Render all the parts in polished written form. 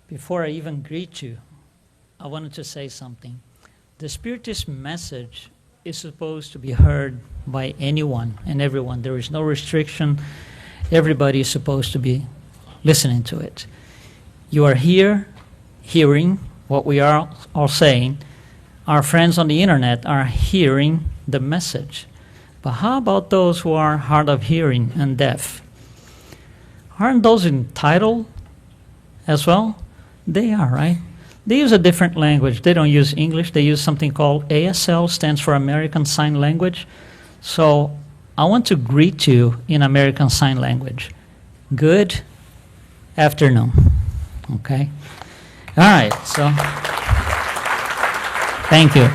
Before I even greet you, I wanted to say something. The Spiritist message is supposed to be heard by anyone and everyone. There is no restriction. Everybody is supposed to be listening to it. You are here hearing what we are all saying. Our friends on the internet are hearing the message. But how about those who are hard of hearing and deaf? Aren't those entitled as well? They are, right? They use a different language. They don't use English. They use something called ASL, stands for American Sign Language. So I want to greet you in American Sign Language. Good afternoon. Okay? All right, so thank you.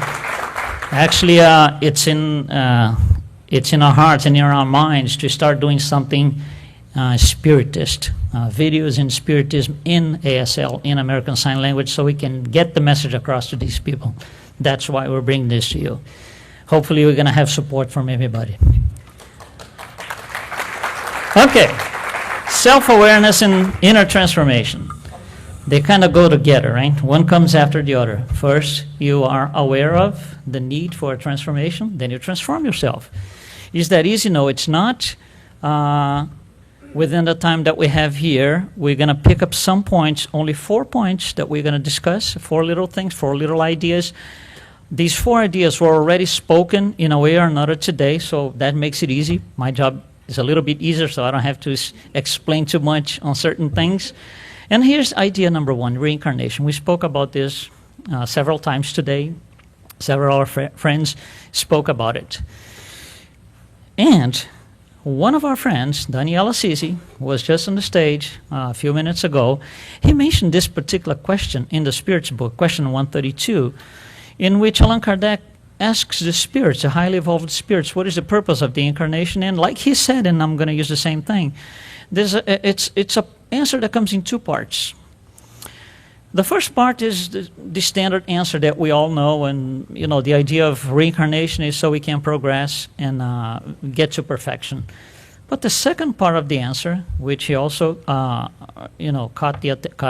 Actually, it's in our hearts and in our minds to start doing something Spiritist, videos in Spiritism in ASL, in American Sign Language, so we can get the message across to these people. That's why we're bringing this to you. Hopefully we're going to have support from everybody. Okay, self-awareness and inner transformation. They kind of go together, right? One comes after the other. First, you are aware of the need for a transformation, then you transform yourself. Is that easy? No, it's not. Within the time that we have here, we're going to pick up some points, only 4 points that we're going to discuss, 4 little things, 4 little ideas. These 4 ideas were already spoken in a way or another today, so that makes it easy. My job is a little bit easier, so I don't have to explain too much on certain things. And here's idea number 1, reincarnation. We spoke about this several times today. Several of our friends spoke about it. And one of our friends, Daniel Assisi, was just on the stage a few minutes ago. He mentioned this particular question in the Spirits book, question 132, in which Allan Kardec asks the spirits, the highly evolved spirits, what is the purpose of the incarnation? And like he said, and I'm going to use the same thing, it's an answer that comes in 2 parts. The first part is the standard answer that we all know, and the idea of reincarnation is so we can progress and get to perfection. But the second part of the answer, which he also caught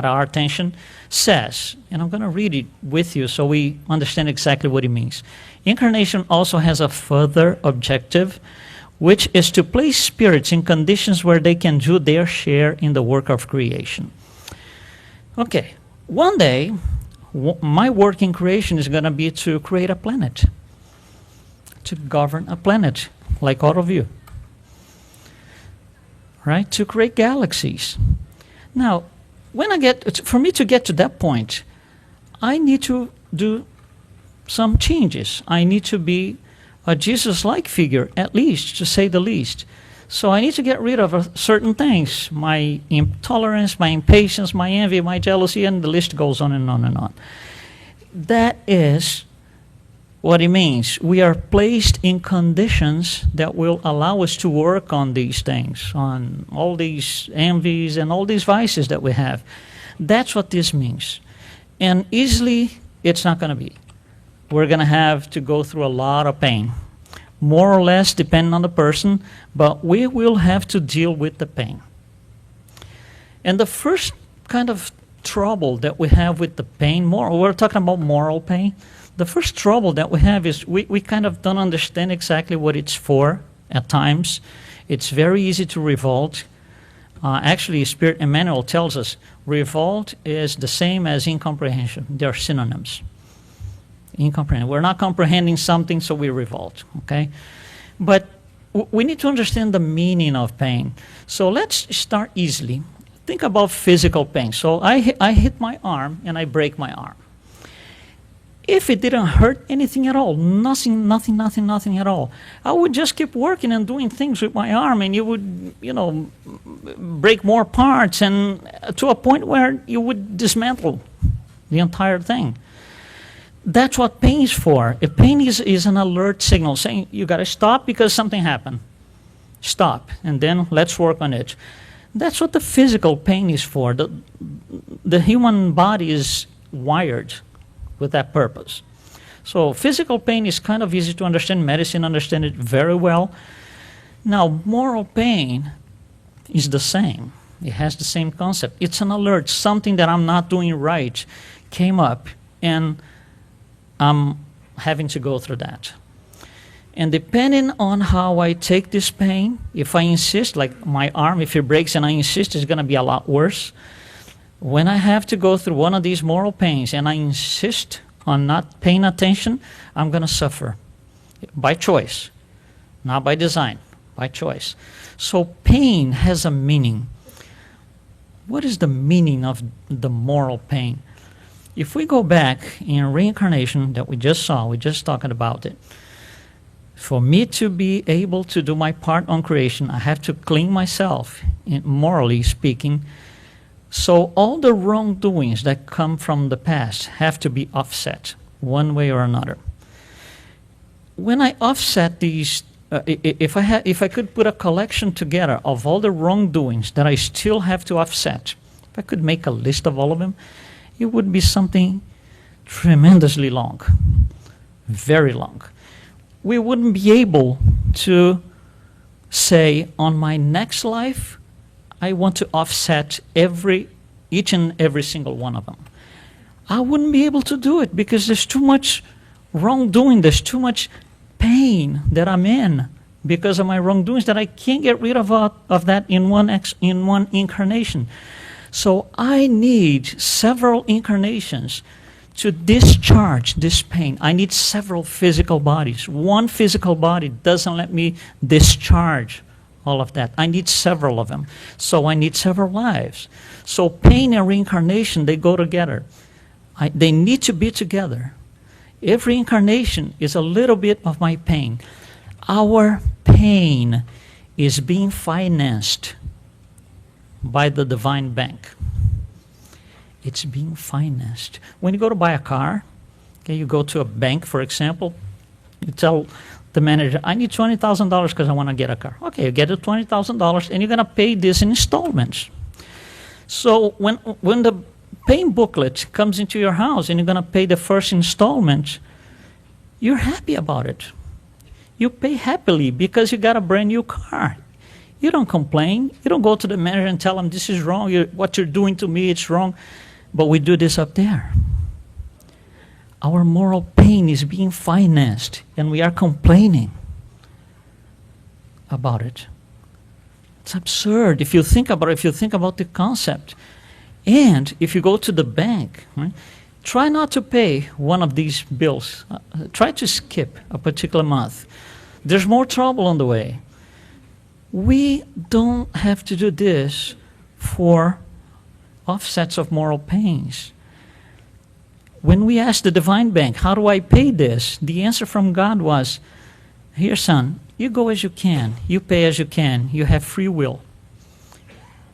our attention, says, and I'm going to read it with you so we understand exactly what it means. Incarnation also has a further objective, which is to place spirits in conditions where they can do their share in the work of creation. Okay. One day, my work in creation is going to be to create a planet, to govern a planet, like all of you, right? To create galaxies. Now, for me to get to that point, I need to do some changes. I need to be a Jesus-like figure, at least, to say the least. So I need to get rid of certain things, my intolerance, my impatience, my envy, my jealousy, and the list goes on and on and on. That is what it means. We are placed in conditions that will allow us to work on these things, on all these envies and all these vices that we have. That's what this means. And easily, it's not going to be. We're going to have to go through a lot of pain. More or less, depending on the person, but we will have to deal with the pain. And the first kind of trouble that we have with the pain, we're talking about moral pain. The first trouble that we have is we kind of don't understand exactly what it's for at times. It's very easy to revolt. Actually, Spirit Emmanuel tells us revolt is the same as incomprehension. They're synonyms. Incomprehension. We're not comprehending something, so we revolt, okay? But we need to understand the meaning of pain. So let's start easily. Think about physical pain. So I hit my arm and I break my arm. If it didn't hurt anything at all, nothing at all, I would just keep working and doing things with my arm, and you would, break more parts, and to a point where you would dismantle the entire thing. That's what pain is for. If pain is an alert signal saying you got to stop because something happened. Stop, and then let's work on it. That's what the physical pain is for. The human body is wired with that purpose. So physical pain is kind of easy to understand. Medicine understands it very well. Now, moral pain is the same. It has the same concept. It's an alert. Something that I'm not doing right came up, and I'm having to go through that. And depending on how I take this pain, if I insist, like my arm, if it breaks and I insist, it's going to be a lot worse. When I have to go through one of these moral pains and I insist on not paying attention, I'm going to suffer by choice, not by design, by choice. So pain has a meaning. What is the meaning of the moral pain? If we go back in reincarnation that we just saw, we just talked about it. For me to be able to do my part on creation, I have to clean myself, morally speaking. So all the wrongdoings that come from the past have to be offset one way or another. When I offset these, if I could put a collection together of all the wrongdoings that I still have to offset, if I could make a list of all of them, it would be something tremendously long, very long. We wouldn't be able to say, on my next life, I want to offset each and every single one of them. I wouldn't be able to do it because there's too much wrongdoing, there's too much pain that I'm in because of my wrongdoings that I can't get rid of that in one incarnation. So I need several incarnations to discharge this pain. I need several physical bodies. One physical body doesn't let me discharge all of that. I need several of them. So I need several lives. So pain and reincarnation, they go together. They need to be together. Every incarnation is a little bit of my pain. Our pain is being financed by the divine bank. It's being financed. When you go to buy a car, okay, you go to a bank, for example, you tell the manager, I need $20,000 because I want to get a car. Okay, you get the $20,000 and you're going to pay this in installments. So when the paying booklet comes into your house and you're going to pay the first installment, you're happy about it. You pay happily because you got a brand new car. You don't complain. You don't go to the manager and tell him, this is wrong. What you're doing to me, it's wrong. But we do this up there. Our moral pain is being financed, and we are complaining about it. It's absurd if you think about it, if you think about the concept. And if you go to the bank, right, try not to pay one of these bills. Try to skip a particular month. There's more trouble on the way. We don't have to do this for offsets of moral pains. When we asked the divine bank, how do I pay this? The answer from God was, here, son, you go as you can. You pay as you can. You have free will.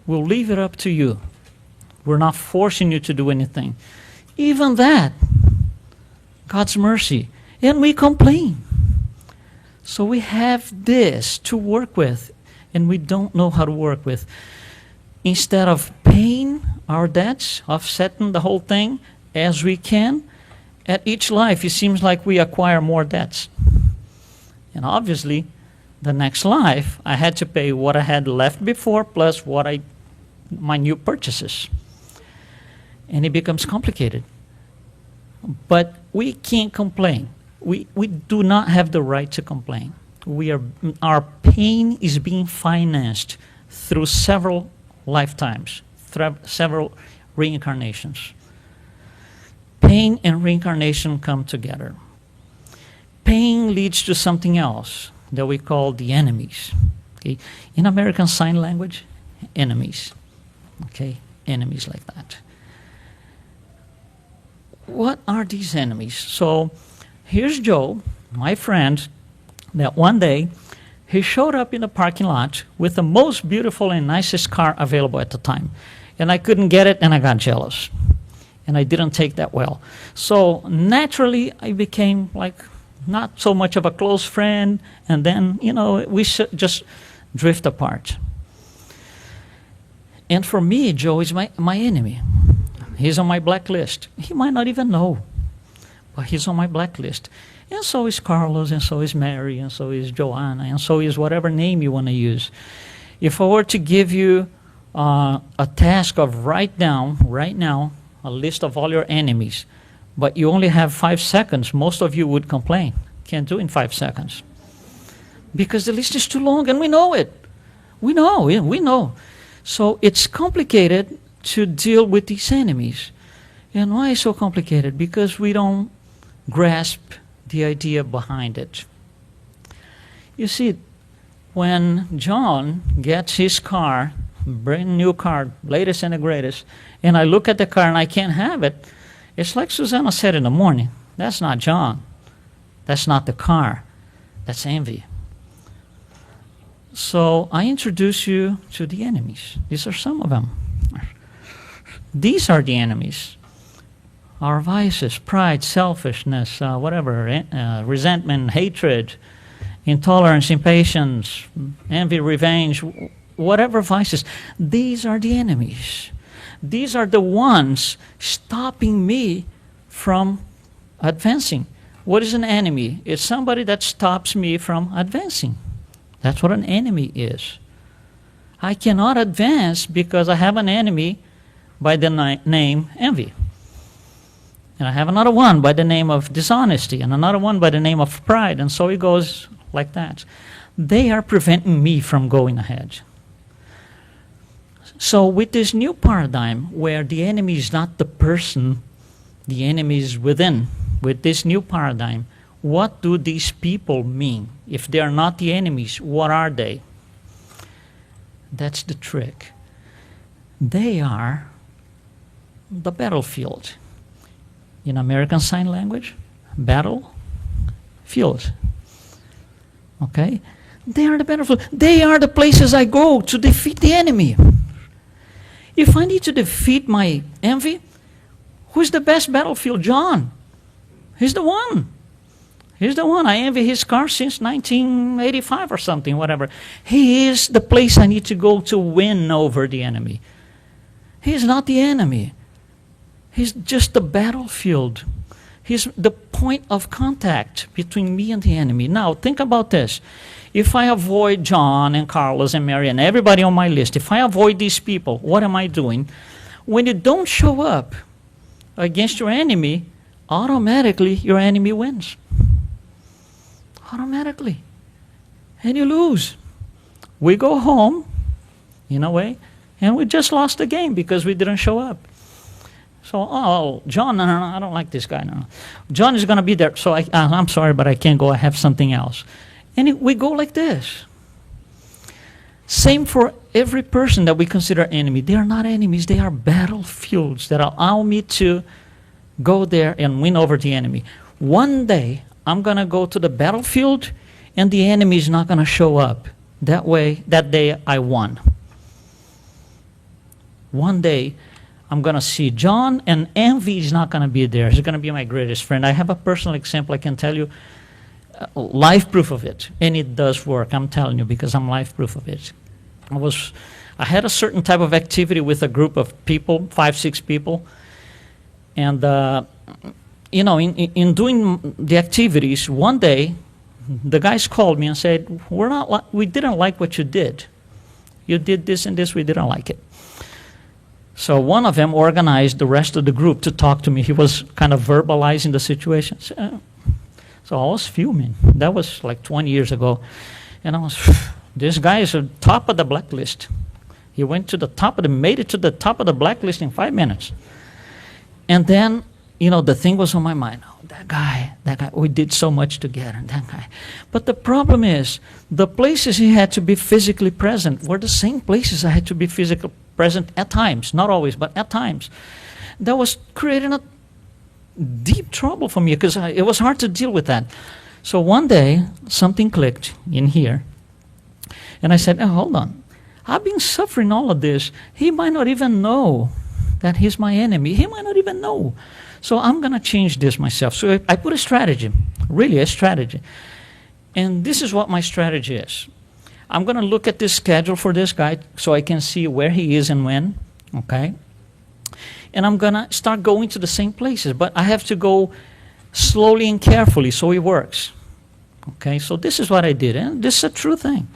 We'll leave it up to you. We're not forcing you to do anything. Even that, God's mercy. And we complain. So we have this to work with, and we don't know how to work with. Instead of paying our debts, offsetting the whole thing as we can, at each life it seems like we acquire more debts. And obviously, the next life, I had to pay what I had left before plus my new purchases. And it becomes complicated. But we can't complain. We do not have the right to complain. Our pain is being financed through several lifetimes, several reincarnations. Pain and reincarnation come together. Pain leads to something else that we call the enemies. Okay? In American Sign Language, enemies. Okay? Enemies like that. What are these enemies? So here's Joe, my friend, that one day he showed up in the parking lot with the most beautiful and nicest car available at the time. And I couldn't get it, and I got jealous. And I didn't take that well. So naturally, I became like not so much of a close friend. And then, we just drift apart. And for me, Joe is my enemy. He's on my blacklist. He might not even know, but he's on my blacklist. And so is Carlos, and so is Mary, and so is Joanna, and so is whatever name you want to use. If I were to give you a task of write down right now a list of all your enemies, but you only have 5 seconds, most of you would complain. Can't do it in 5 seconds. Because the list is too long, and we know it. We know. So it's complicated to deal with these enemies. And why is it so complicated? Because we don't grasp the idea behind it. You see, when John gets his car, brand new car, latest and the greatest, and I look at the car and I can't have it, it's like Susanna said in the morning, that's not John. That's not the car. That's envy. So I introduce you to the enemies. These are some of them. These are the enemies. Our vices, pride, selfishness, resentment, hatred, intolerance, impatience, envy, revenge, whatever vices. These are the enemies. These are the ones stopping me from advancing. What is an enemy? It's somebody that stops me from advancing. That's what an enemy is. I cannot advance because I have an enemy by the name envy. And I have another one by the name of dishonesty, and another one by the name of pride, and so it goes like that. They are preventing me from going ahead. So with this new paradigm where the enemy is not the person, the enemy is within, with this new paradigm, what do these people mean? If they are not the enemies, what are they? That's the trick. They are the battlefield. In American Sign Language, battlefield. Okay? They are the battlefield. They are the places I go to defeat the enemy. If I need to defeat my envy, who's the best battlefield? John. He's the one. He's the one. I envy his car since 1985 or something, whatever. He is the place I need to go to win over the enemy. He's not the enemy. He's just the battlefield. He's the point of contact between me and the enemy. Now, think about this. If I avoid John and Carlos and Mary and everybody on my list, if I avoid these people, what am I doing? When you don't show up against your enemy, automatically your enemy wins. Automatically. And you lose. We go home, in a way, and we just lost the game because we didn't show up. So, John, no, I don't like this guy. No. John is going to be there, so I'm sorry, but I can't go. I have something else. And we go like this. Same for every person that we consider enemy. They are not enemies. They are battlefields that allow me to go there and win over the enemy. One day, I'm going to go to the battlefield, and the enemy is not going to show up. That day, I won. One day, I'm going to see John, and envy is not going to be there. He's going to be my greatest friend. I have a personal example I can tell you, life proof of it. And it does work, I'm telling you, because I'm life proof of it. I had a certain type of activity with a group of people, 5, 6 people. And, in doing the activities, one day, the guys called me and said, we didn't like what you did. You did this and this, we didn't like it. So one of them organized the rest of the group to talk to me. He was kind of verbalizing the situation. So I was fuming. That was like 20 years ago. And I was, this guy is at the top of the blacklist. He went to the top made it to the top of the blacklist in 5 minutes. And then, the thing was on my mind. Oh, that guy, we did so much together, that guy. But the problem is, the places he had to be physically present were the same places I had to be physically present at times, not always, but at times. That was creating a deep trouble for me because it was hard to deal with that. So one day, something clicked in here, and I said, hold on. I've been suffering all of this. He might not even know that he's my enemy. He might not even know. So I'm going to change this myself. So I put a strategy, really a strategy. And this is what my strategy is. I'm going to look at this schedule for this guy so I can see where he is and when, okay? And I'm going to start going to the same places, but I have to go slowly and carefully so it works, okay? So this is what I did, and this is a true thing.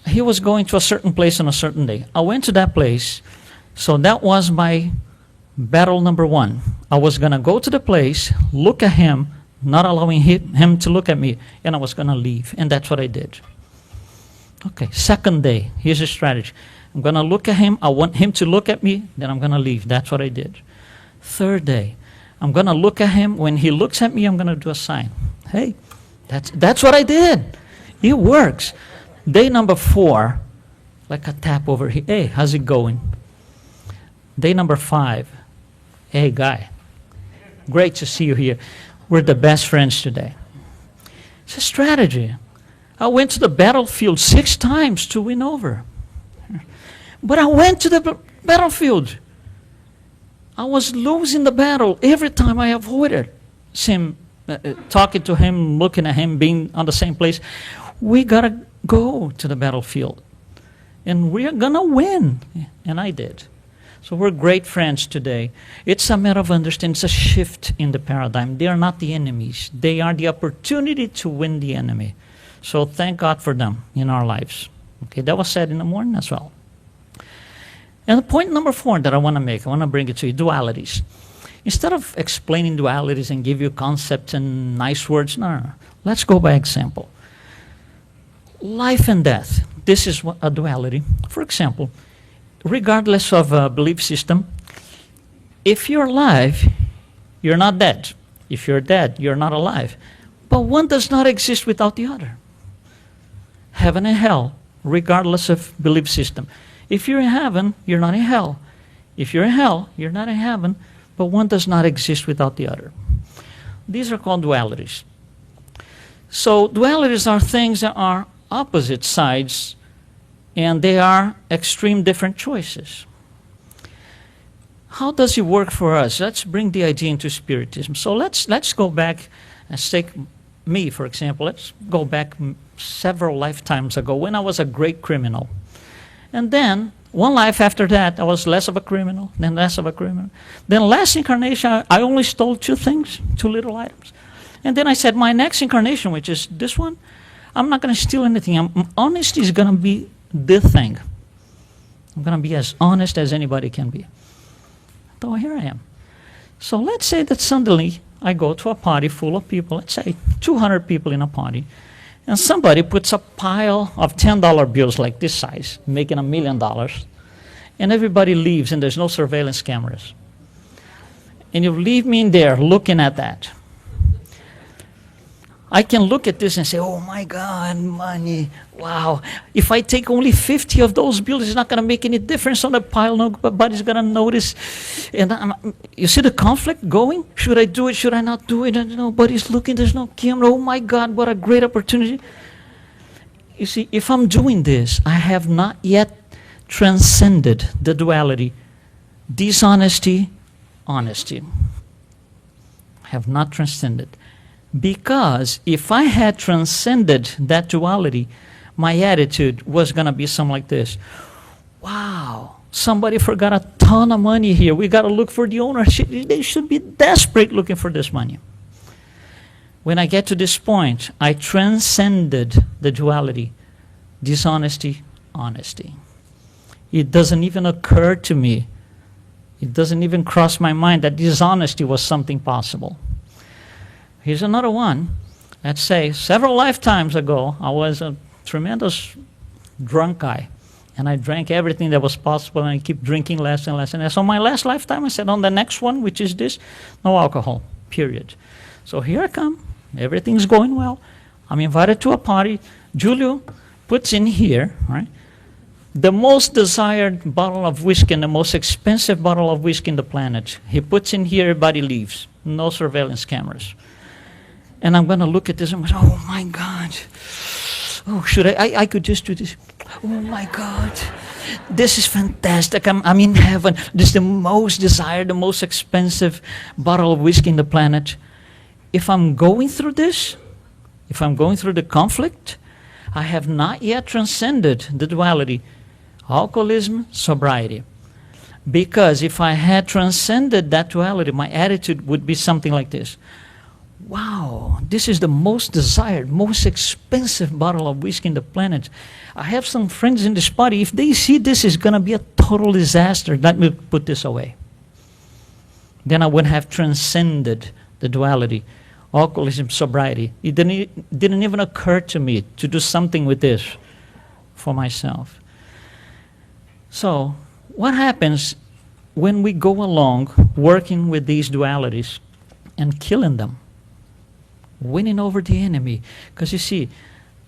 he was going to a certain place on a certain day. I went to that place, so that was my battle number one. I was going to go to the place, look at him, not allowing him to look at me, and I was going to leave, and that's what I did. Okay, second day, here's a strategy. I'm going to look at him, I want him to look at me, then I'm going to leave. That's what I did. Third day, I'm going to look at him. When he looks at me, I'm going to do a sign. Hey, that's what I did. It works. Day number 4, like a tap over here. Hey, how's it going? Day number 5, hey, guy, great to see you here. We're the best friends today. It's a strategy. I went to the battlefield 6 times to win over. But I went to the battlefield. I was losing the battle every time I avoided him, talking to him, looking at him, being on the same place. We got to go to the battlefield. And we're going to win. And I did. So we're great friends today. It's a matter of understanding. It's a shift in the paradigm. They are not the enemies. They are the opportunity to win the enemy. So thank God for them in our lives. Okay, that was said in the morning as well. And point number 4 that I want to make, I want to bring it to you, dualities. Instead of explaining dualities and give you concepts and nice words, no. Let's go by example. Life and death. This is a duality. For example, regardless of a belief system, if you're alive, you're not dead. If you're dead, you're not alive. But one does not exist without the other. Heaven and hell, regardless of belief system. If you're in heaven, you're not in hell. If you're in hell, you're not in heaven, but one does not exist without the other. These are called dualities. So dualities are things that are opposite sides, and they are extreme different choices. How does it work for us? Let's bring the idea into Spiritism. So let's go back and take me, for example. Let's go back several lifetimes ago when I was a great criminal. And then, one life after that, I was less of a criminal, then less of a criminal. Then last incarnation, I only stole 2 things, 2 little items. And then I said, my next incarnation, which is this one, I'm not going to steal anything. Honesty is going to be the thing. I'm going to be as honest as anybody can be. So here I am. So let's say that suddenly I go to a party full of people, let's say 200 people in a party, and somebody puts a pile of $10 bills like this size, making $1 million, and everybody leaves and there's no surveillance cameras. And you leave me in there looking at that. I can look at this and say, oh my God, money, wow. If I take only 50 of those bills, it's not going to make any difference on the pile. Nobody's going to notice. And you see the conflict going? Should I do it? Should I not do it? And nobody's looking. There's no camera. Oh my God, what a great opportunity. You see, if I'm doing this, I have not yet transcended the duality. Dishonesty, honesty. I have not transcended. Because if I had transcended that duality, my attitude was going to be something like this. Wow, somebody forgot a ton of money here. We got to look for the owner. They should be desperate looking for this money. When I get to this point, I transcended the duality. Dishonesty, honesty. It doesn't even occur to me. It doesn't even cross my mind that dishonesty was something possible. Here's another one. Let's say several lifetimes ago, I was a tremendous drunk guy. And I drank everything that was possible, and I keep drinking less and less and less. So my last lifetime, I said, on the next one, which is this, no alcohol, period. So here I come. Everything's going well. I'm invited to a party. Julio puts in here, right, the most desired bottle of whiskey and the most expensive bottle of whiskey in the planet. He puts in here, everybody leaves. No surveillance cameras. And I'm going to look at this and go, oh my God. Oh, should I could just do this. Oh my God. This is fantastic. I'm in heaven. This is the most desired, the most expensive bottle of whiskey in the planet. If I'm going through this, if I'm going through the conflict, I have not yet transcended the duality. Alcoholism, sobriety. Because if I had transcended that duality, my attitude would be something like this. wow, this is the most desired, most expensive bottle of whiskey in the planet. I have some friends in this party. If they see this is going to be a total disaster, let me put this away. Then I would have transcended the duality, alcoholism, sobriety. It didn't even occur to me to do something with this for myself. So what happens when we go along working with these dualities and killing them, winning over the enemy? Because you see,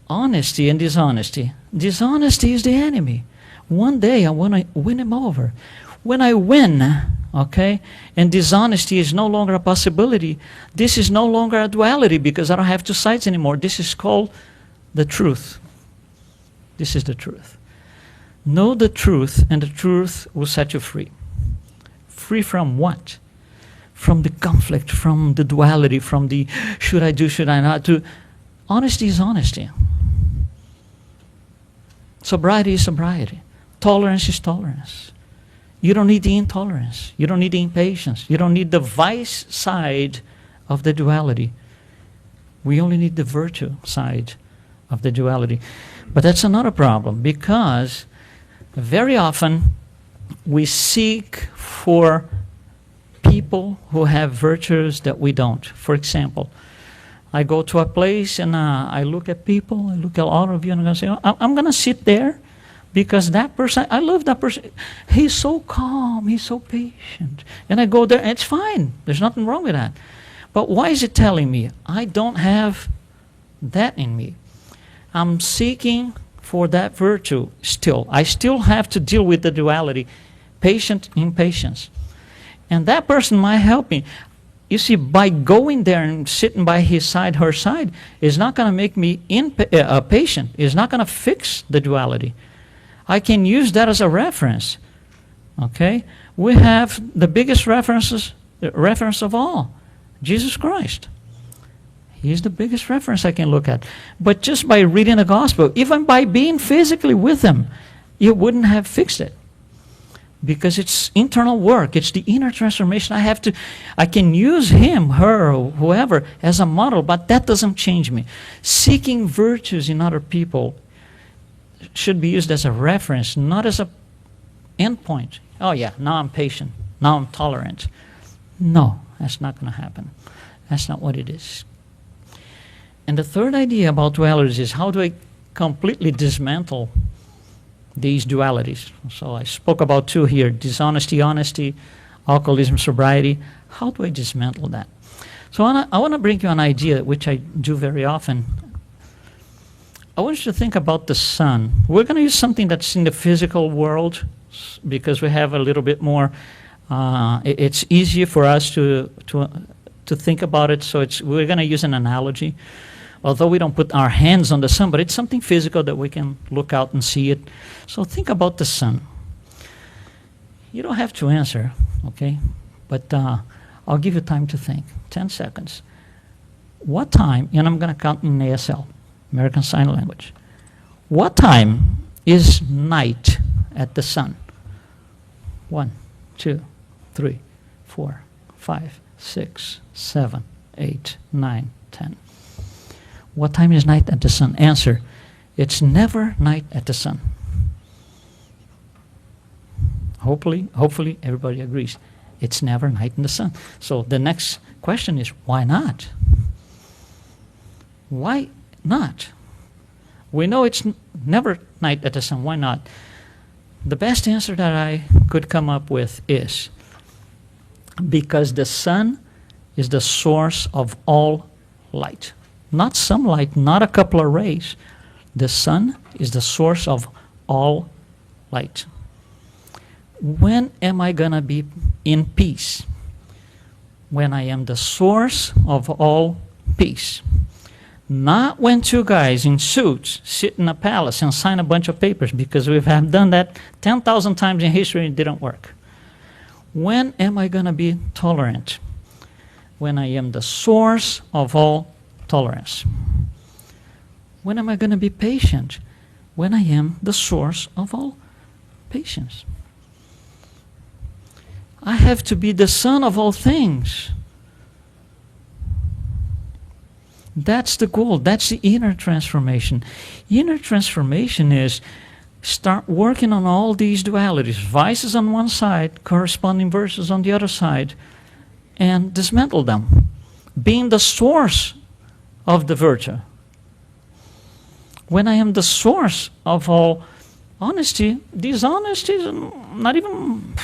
honesty and dishonesty. Dishonesty is the enemy. One day I want to win him over. When I win, okay, and dishonesty is no longer a possibility, this is no longer a duality because I don't have two sides anymore. This is called the truth. This is the truth. Know the truth, and the truth will set you free. Free from what? From the conflict, from the duality, from the should I do, should I not do. Honesty is honesty. Sobriety is sobriety. Tolerance is tolerance. You don't need the intolerance. You don't need the impatience. You don't need the vice side of the duality. We only need the virtue side of the duality. But that's another problem, because very often we seek for people who have virtues that we don't. For example, I go to a place and I look at people, I look at all of you, and I'm going to say, oh, I'm going to sit there because that person, I love that person. He's so calm, he's so patient. And I go there, and it's fine. There's nothing wrong with that. But why is it telling me I don't have that in me? I'm seeking for that virtue still. I still have to deal with the duality, patient, impatience. And that person might help me. You see, by going there and sitting by his side, her side, is not going to make me patient. It's not going to fix the duality. I can use that as a reference. Okay? We have the biggest reference of all, Jesus Christ. He's the biggest reference I can look at. But just by reading the gospel, even by being physically with him, you wouldn't have fixed it. Because it's internal work. It's the inner transformation. I can use him, her, or whoever as a model, but that doesn't change me. Seeking virtues in other people should be used as a reference, not as an endpoint. Oh yeah, now I'm patient. Now I'm tolerant. No, that's not going to happen. That's not what it is. And the third idea about dualities is, how do I completely dismantle these dualities? So I spoke about two here: dishonesty, honesty, alcoholism, sobriety. How do I dismantle that? So I want to bring you an idea, which I do very often. I want you to think about the sun. We're going to use something that's in the physical world because we have a little bit more, it's easier for us to think about it. So we're going to use an analogy. Although we don't put our hands on the sun, but it's something physical that we can look out and see it. So think about the sun. You don't have to answer, okay? But I'll give you time to think. 10 seconds. What time, and I'm going to count in ASL, American Sign Language. What time is night at the sun? 1, 2, 3, 4, 5, 6, 7, 8, 9, 10. What time is night at the sun? Answer: it's never night at the sun. Hopefully everybody agrees. It's never night in the sun. So the next question is, why not? Why not? We know it's never night at the sun. Why not? The best answer that I could come up with is because the sun is the source of all light. Not some light, not a couple of rays. The sun is the source of all light. When am I going to be in peace? When I am the source of all peace. Not when two guys in suits sit in a palace and sign a bunch of papers, because we have done that 10,000 times in history and it didn't work. When am I going to be tolerant? When I am the source of all tolerance. When am I going to be patient? When I am the source of all patience. I have to be the son of all things. That's the goal. That's the inner transformation. Inner transformation is start working on all these dualities, vices on one side, corresponding virtues on the other side, and dismantle them, being the source of the virtue. When I am the source of all honesty, dishonesty is not even,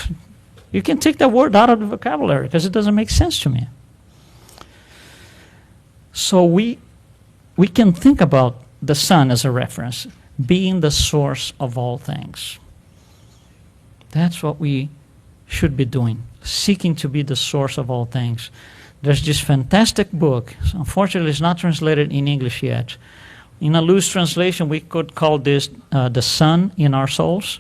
you can take that word out of the vocabulary because it doesn't make sense to me. So we can think about the sun as a reference, being the source of all things. That's what we should be doing, seeking to be the source of all things. There's this fantastic book. Unfortunately, it's not translated in English yet. In a loose translation, we could call this the sun in our souls.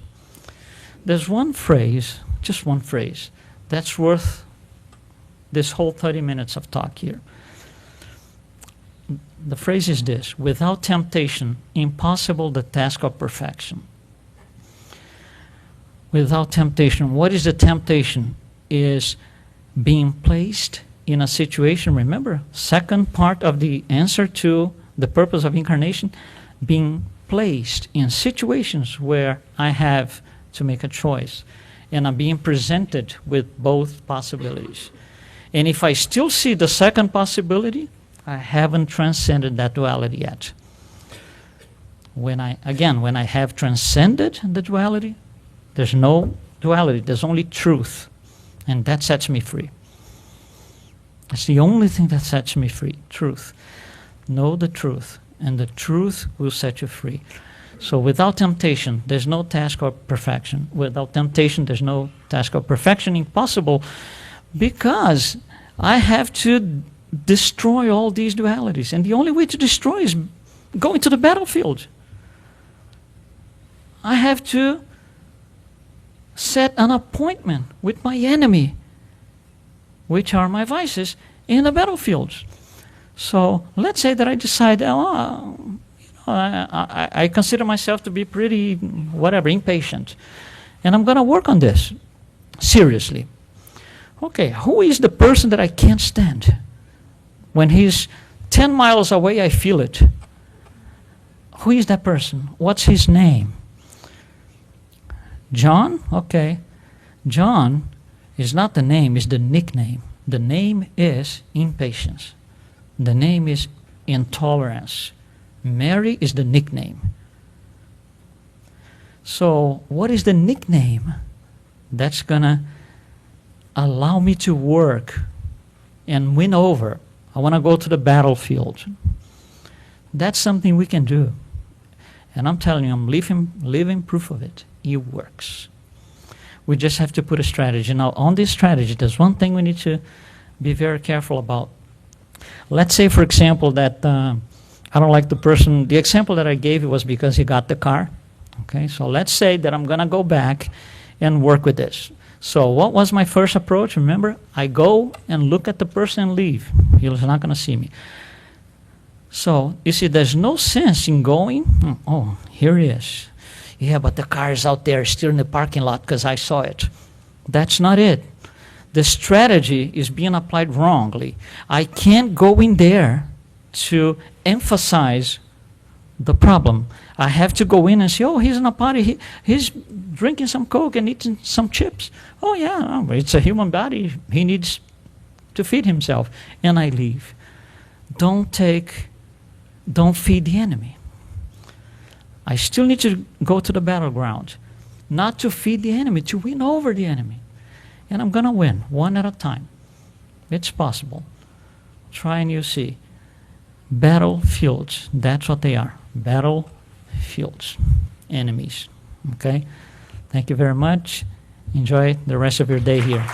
There's one phrase, just one phrase, that's worth this whole 30 minutes of talk here. The phrase is this: without temptation, impossible the task of perfection. Without temptation. What is the temptation? Is being placed in a situation, remember, second part of the answer to the purpose of incarnation, being placed in situations where I have to make a choice, and I'm being presented with both possibilities. And if I still see the second possibility, I haven't transcended that duality yet. When I have transcended the duality, there's no duality, there's only truth. And that sets me free. It's the only thing that sets me free, truth. Know the truth, and the truth will set you free. So without temptation, there's no task of perfection. Without temptation, there's no task of perfection impossible, because I have to destroy all these dualities. And the only way to destroy is going to the battlefield. I have to set an appointment with my enemy, which are my vices, in the battlefield. So let's say that I decide, I consider myself to be pretty, impatient. And I'm going to work on this seriously. Okay, who is the person that I can't stand? When he's 10 miles away, I feel it. Who is that person? What's his name? John? Okay. John is not the name, it's the nickname. The name is impatience. The name is intolerance. Mary is the nickname. So what is the nickname that's going to allow me to work and win over? I want to go to the battlefield. That's something we can do. And I'm telling you, I'm living proof of it. It works. We just have to put a strategy. Now, on this strategy, there's one thing we need to be very careful about. Let's say, for example, that I don't like the person. The example that I gave you was because he got the car. Okay, so let's say that I'm going to go back and work with this. So what was my first approach? Remember, I go and look at the person and leave. He's not going to see me. So, you see, there's no sense in going, oh, here he is. Yeah, but the car is out there still in the parking lot because I saw it. That's not it. The strategy is being applied wrongly. I can't go in there to emphasize the problem. I have to go in and say, oh, he's in a party. He's drinking some Coke and eating some chips. Oh, yeah, it's a human body. He needs to feed himself. And I leave. Don't feed the enemy. I still need to go to the battleground, not to feed the enemy, to win over the enemy. And I'm going to win, one at a time. It's possible. Try and you see. Battlefields, that's what they are. Battlefields, enemies. Okay? Thank you very much. Enjoy the rest of your day here.